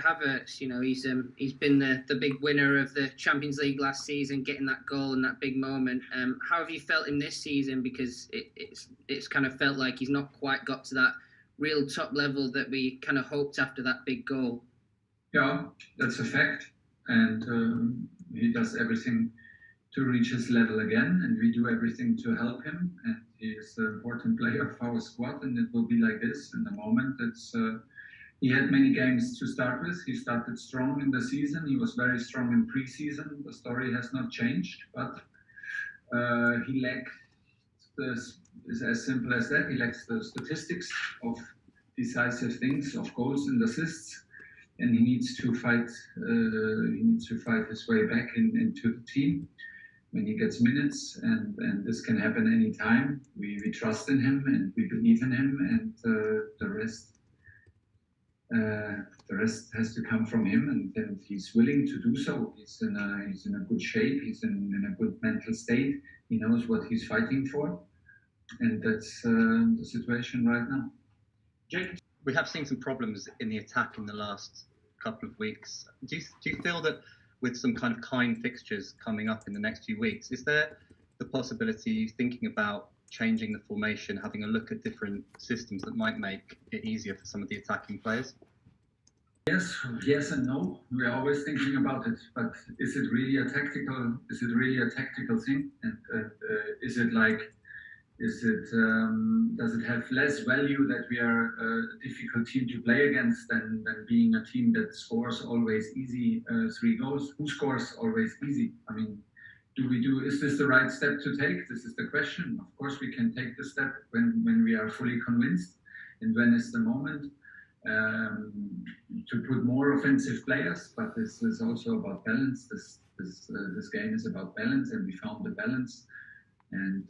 Havertz, he's been the big winner of the Champions League last season, getting that goal and that big moment. How have you felt him this season? Because it's kind of felt like he's not quite got to that real top level that we kind of hoped after that big goal. Yeah, that's a fact, and he does everything to reach his level again, and we do everything to help him. And he is an important player of our squad, and it will be like this in the moment. He had many games to start with. He started strong in the season. He was very strong in pre-season. The story has not changed, but he lacked it's as simple as that. He lacks the statistics of decisive things, of goals and assists, and he needs to fight. He needs to fight his way back into the team when he gets minutes, and this can happen anytime. We trust in him and we believe in him, and the rest has to come from him, and he's willing to do so. He's in a good shape. He's in a good mental state. He knows what he's fighting for, and that's the situation right now. Jake, we have seen some problems in the attack in the last couple of weeks. Do you feel that with some kind of fixtures coming up in the next few weeks, is there the possibility, thinking about changing the formation, having a look at different systems that might make it easier for some of the attacking players? Yes and no. We are always thinking about it, but is it really a tactical thing? And does it have less value that we are a difficult team to play against than being a team that scores always easy 3 goals? Who scores always easy? I mean, is this the right step to take? This is the question. Of course, we can take the step when we are fully convinced, and when is the moment to put more offensive players. But this is also about balance. This game is about balance, and we found the balance. And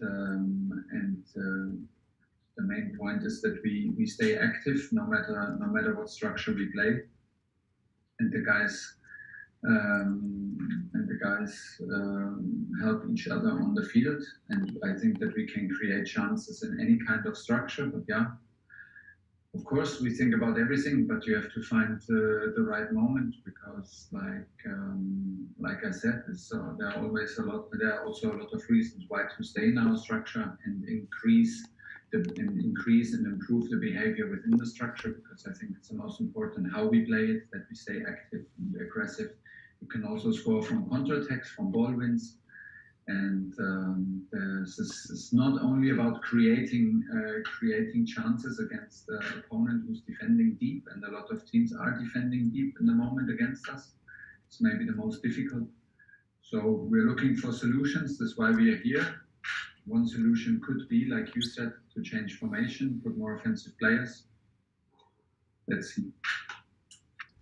the main point is that we stay active no matter what structure we play, and the guys help each other on the field. And I think that we can create chances in any kind of structure. But yeah, of course we think about everything, but you have to find the right moment, because like I said, there are also a lot of reasons why to stay in our structure and increase and improve the behavior within the structure, because I think it's the most important how we play it, that we stay active and aggressive. You can also score from counterattacks, from ball wins, and this is not only about creating chances against the opponent who's defending deep, and a lot of teams are defending deep in the moment against us. It's maybe the most difficult. So we're looking for solutions. That's why we are here. One solution could be, like you said, to change formation, put more offensive players. Let's see.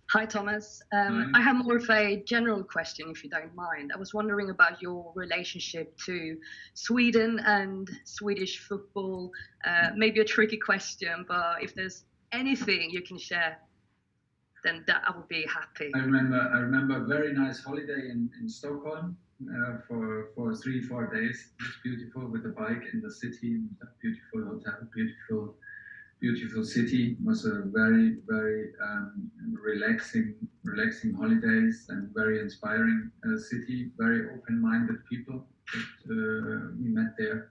Hi, Thomas. Hi. I have more of a general question, if you don't mind. I was wondering about your relationship to Sweden and Swedish football. Maybe a tricky question, but if there's anything you can share, then that I would be happy. I remember a very nice holiday in Stockholm for 3-4 days. It was beautiful, with a bike in the city, a beautiful hotel, beautiful city. It was a very, very relaxing holidays, and very inspiring city. Very open-minded people that we met there.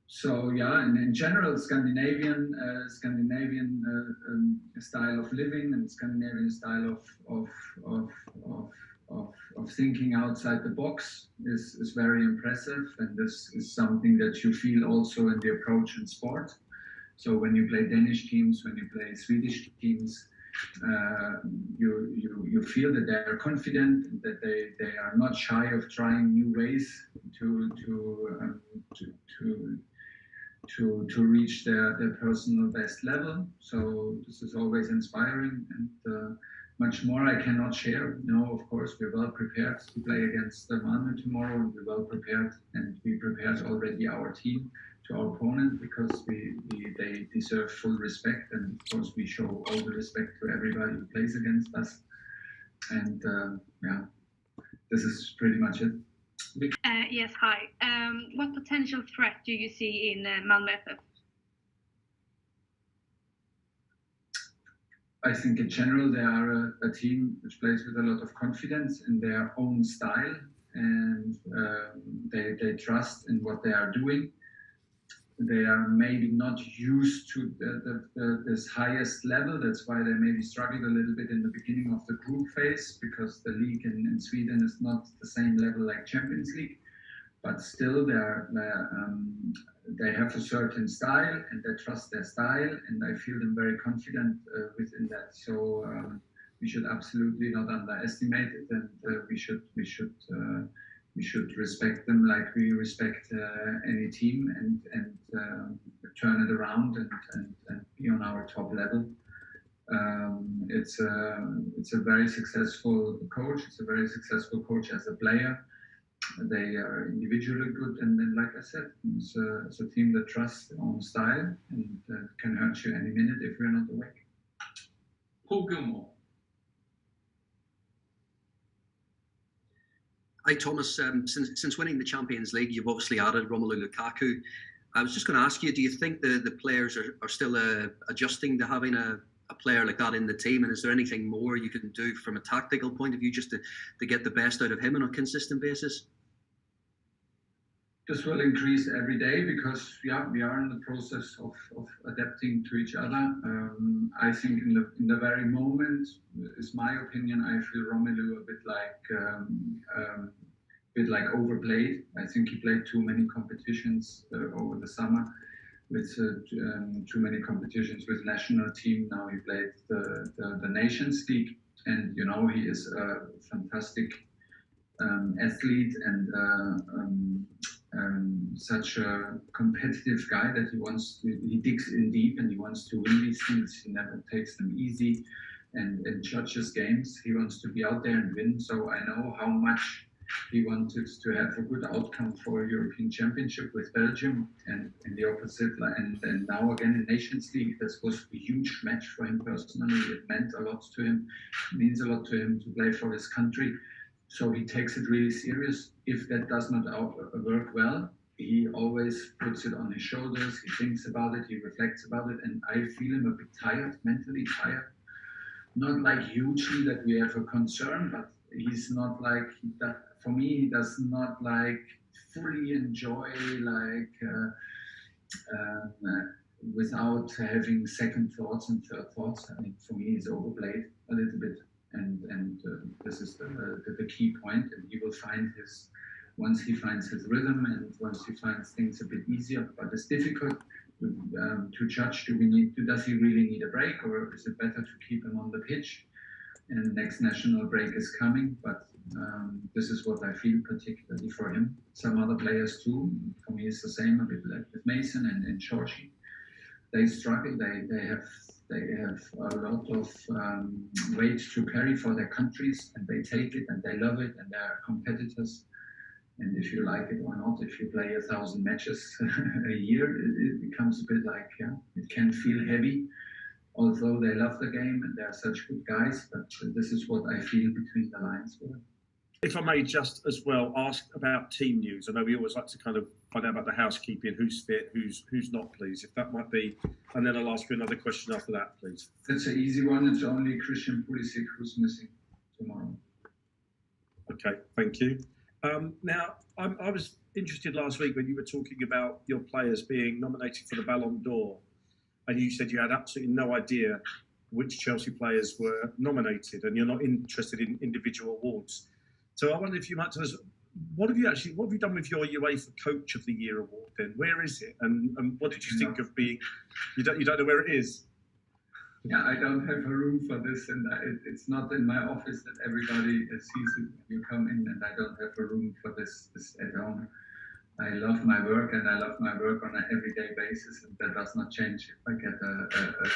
So yeah, and in general, Scandinavian style of living and Scandinavian style of thinking outside the box is very impressive, and this is something that you feel also in the approach in sport. So when you play Danish teams, when you play Swedish teams, you feel that they are confident, and that they are not shy of trying new ways to reach their personal best level. So this is always inspiring, and much more I cannot share. No, of course, we're well prepared to play against Malmo tomorrow, and we're well prepared, and we prepared already our team to our opponent, because they deserve full respect, and of course we show all the respect to everybody who plays against us. And yeah, this is pretty much it. Yes, hi. What potential threat do you see in Malmo FF? I think in general they are a team which plays with a lot of confidence in their own style, and they trust in what they are doing. They are maybe not used to this highest level. That's why they maybe struggled a little bit in the beginning of the group phase, because the league in Sweden is not the same level like Champions League. But still, they have a certain style, and they trust their style, and I feel them very confident within that. So we should absolutely not underestimate it, and we should respect them like we respect any team, and turn it around and be on our top level. It's a very successful coach. It's a very successful coach as a player. They are individually good, and then, like I said, it's a team that trusts their own style and can hurt you any minute if you're not awake. Paul Gilmore. Hi Thomas, since winning the Champions League, you've obviously added Romelu Lukaku. I was just going to ask you, do you think the players are still adjusting to having a player like that in the team, and is there anything more you can do from a tactical point of view just to get the best out of him on a consistent basis? This will increase every day because we are in the process of adapting to each other. I think in the very moment, is my opinion, I feel Romelu a bit like overplayed. I think he played too many competitions over the summer, with too many competitions with national team. Now he played the Nations League, and you know he is a fantastic athlete and such a competitive guy that he digs in deep and he wants to win these things. He never takes them easy and judges games. He wants to be out there and win. So I know how much he wanted to have a good outcome for a European Championship with Belgium, and in the opposite, and now again in Nations League. This was a huge match for him personally. It meant a lot to him. It means a lot to him to play for his country. So he takes it really serious. If that does not work well, he always puts it on his shoulders. He thinks about it. He reflects about it. And I feel him a bit tired, mentally tired. Not like hugely that we have a concern, but he's not like that. For me, he does not like fully enjoy without having second thoughts and third thoughts. I mean, for me, he's overplayed a little bit. And this is the key point, and he will find once he finds his rhythm and once he finds things a bit easier. But it's difficult to judge. Does he really need a break, or is it better to keep him on the pitch? And the next national break is coming, but this is what I feel particularly for him. Some other players too. For me, it's the same a bit like with Mason and Georgie. They struggle. They have a lot of weight to carry for their countries, and they take it and they love it, and they are competitors. And if you like it or not, if you play 1,000 matches a year, it becomes a bit like, it can feel heavy, although they love the game and they're such good guys. But this is what I feel between the lines for them. If I may just as well ask about team news. I know we always like to kind of find out about the housekeeping, who's fit, who's not, please, if that might be. And then I'll ask you another question after that, please. That's an easy one. It's only Christian Pulisic who's missing tomorrow. Okay, thank you. Now, I was interested last week when you were talking about your players being nominated for the Ballon d'Or, and you said you had absolutely no idea which Chelsea players were nominated, and you're not interested in individual awards. So I wonder if you might tell us, what have you done with your UEFA Coach of the Year award then? Where is it? And what did you think of being, you don't know where it is? Yeah, I don't have a room for this, and it's not in my office that everybody sees it when you come in, and I don't have a room for this at home. I love my work, and I love my work on an everyday basis, and that does not change if I get a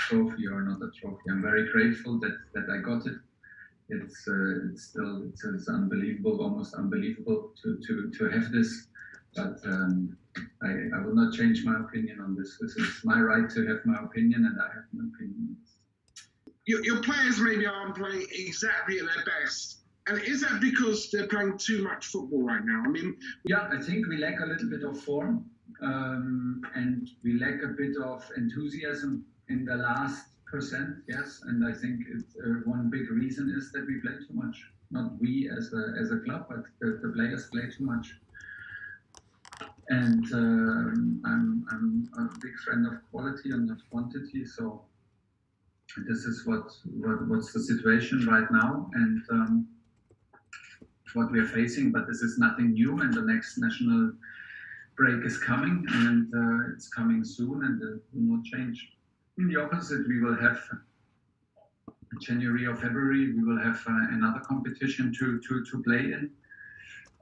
trophy or not a trophy. I'm very grateful that I got it. It's unbelievable, almost unbelievable to have this, but I will not change my opinion on this. This is my right to have my opinion, and I have my opinion. Your players maybe aren't playing exactly at their best, and is that because they're playing too much football right now? I mean, yeah, I think we lack a little bit of form, and we lack a bit of enthusiasm in the last 100%, yes. And I think one big reason is that we play too much. Not we as a club, but the players play too much. And I'm a big friend of quality and not quantity. So this is what's the situation right now, and what we are facing. But this is nothing new, and the next national break is coming, and it's coming soon, and it will not change. In the opposite, we will have January or February. We will have another competition to play in,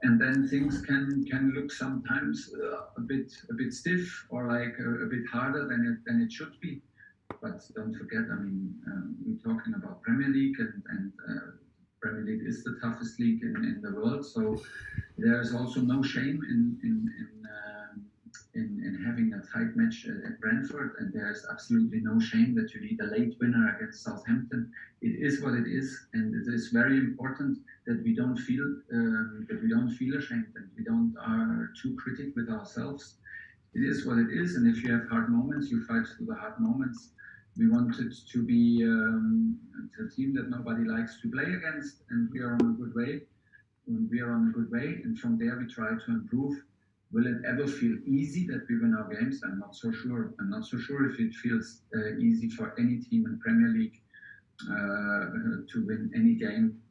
and then things can look sometimes a bit stiff or like a bit harder than it should be. But don't forget, I mean, we're talking about Premier League, and Premier League is the toughest league in the world. So there is also no shame in having a tight match at Brentford, and there is absolutely no shame that you need a late winner against Southampton. It is what it is, and it is very important that we don't feel ashamed, and we don't are too critical with ourselves. It is what it is, and if you have hard moments, you fight through the hard moments. We wanted to be a team that nobody likes to play against, and we are on a good way. And from there we try to improve. Will it ever feel easy that we win our games? I'm not so sure. I'm not so sure if it feels easy for any team in Premier League to win any game,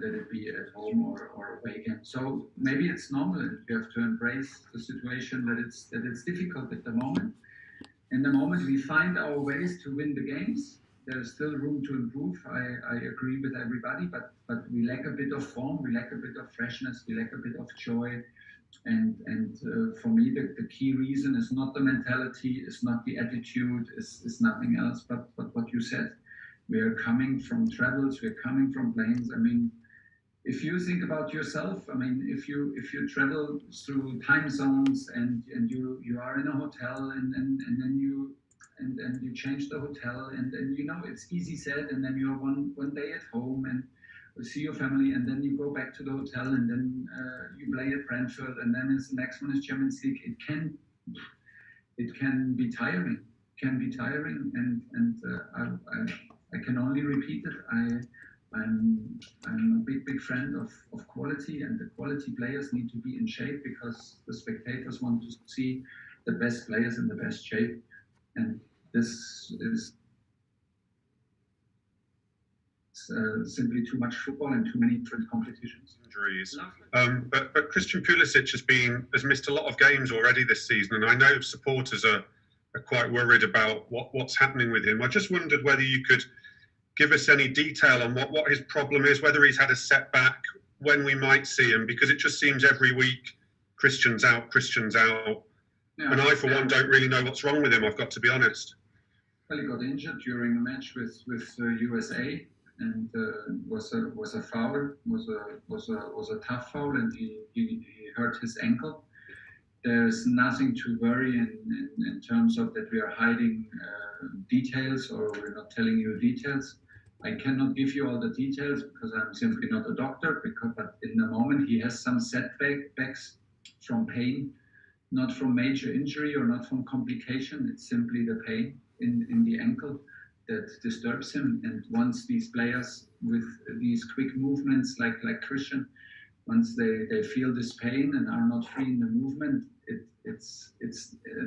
let it be at home or away game. So maybe it's normal, and you have to embrace the situation that it's difficult at the moment. And the moment we find our ways to win the games, there is still room to improve. I agree with everybody, but we lack a bit of form, we lack a bit of freshness, we lack a bit of joy. And for me, the key reason is not the mentality, is not the attitude, is nothing else but what you said. We are coming from travels, we're coming from planes. I mean, if you think about yourself, I mean, if you travel through time zones and you are in a hotel and then you change the hotel, and you know it's easy said, and then you're one day at home and see your family, and then you go back to the hotel, and then you play at Brentford, and then the next one is Champions League. It can be tiring. And I can only repeat it. I'm a big friend of quality, and the quality players need to be in shape because the spectators want to see the best players in the best shape, and this is simply too much football and too many different competitions. Injuries. But Christian Pulisic has missed a lot of games already this season, and I know supporters are quite worried about what's happening with him. I just wondered whether you could give us any detail on what his problem is, whether he's had a setback, when we might see him, because it just seems every week Christian's out. Yeah, and I, for one, don't really know what's wrong with him, I've got to be honest. Well, he got injured during a match with USA, and was a foul, was a tough foul, and he hurt his ankle. There's nothing to worry in terms of that we are hiding details, or we're not telling you details. I cannot give you all the details because I'm simply not a doctor, but in the moment he has some setbacks from pain, not from major injury or not from complication. It's simply the pain in the ankle that disturbs him. And once these players with these quick movements like Christian, once they feel this pain and are not free in the movement, it's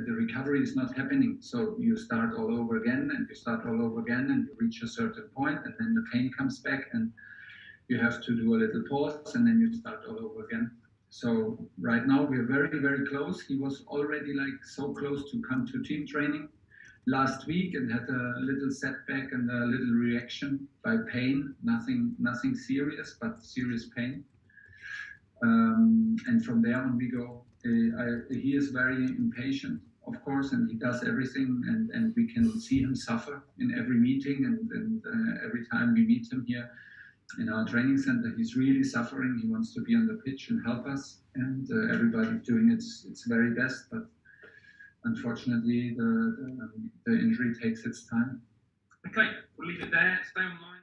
the recovery is not happening. So you start all over again, and you reach a certain point, and then the pain comes back, and you have to do a little pause, and then you start all over again. So right now we are very, very close. He was already like so close to come to team training last week and had a little setback and a little reaction by pain. Nothing serious, but serious pain. And from there on we go. He is very impatient, of course, and he does everything, and we can see him suffer in every meeting, and every time we meet him here in our training center, he's really suffering. He wants to be on the pitch and help us, and everybody's doing its very best, but unfortunately the injury takes its time. Okay, we'll leave it there. Stay online.